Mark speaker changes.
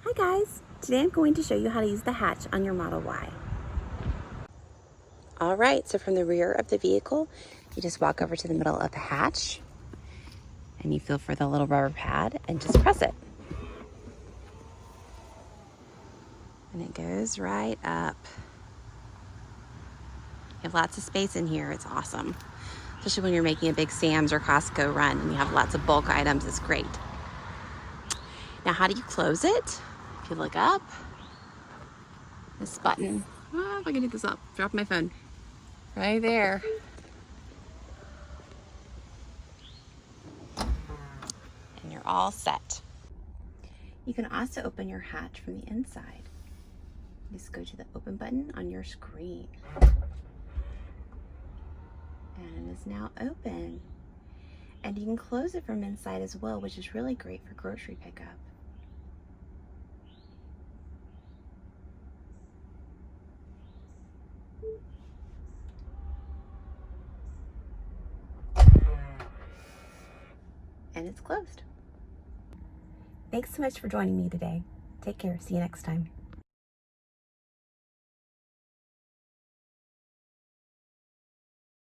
Speaker 1: Hi guys, today I'm going to show you how to use the hatch on your Model Y. All right, so from the rear of the vehicle, you just walk over to the middle of the hatch and you feel for the little rubber pad and just press it. And it goes right up. You have lots of space in here, it's awesome. Especially when you're making a big Sam's or Costco run and you have lots of bulk items, it's great. Now, how do you close it? If you look up, this button, if I can do this up, drop my phone, right there. And you're all set. You can also open your hatch from the inside. Just go to the open button on your screen. And it is now open. And you can close it from inside as well, which is really great for grocery pickup. And it's closed. Thanks so much for joining me today. Take care. See you next time.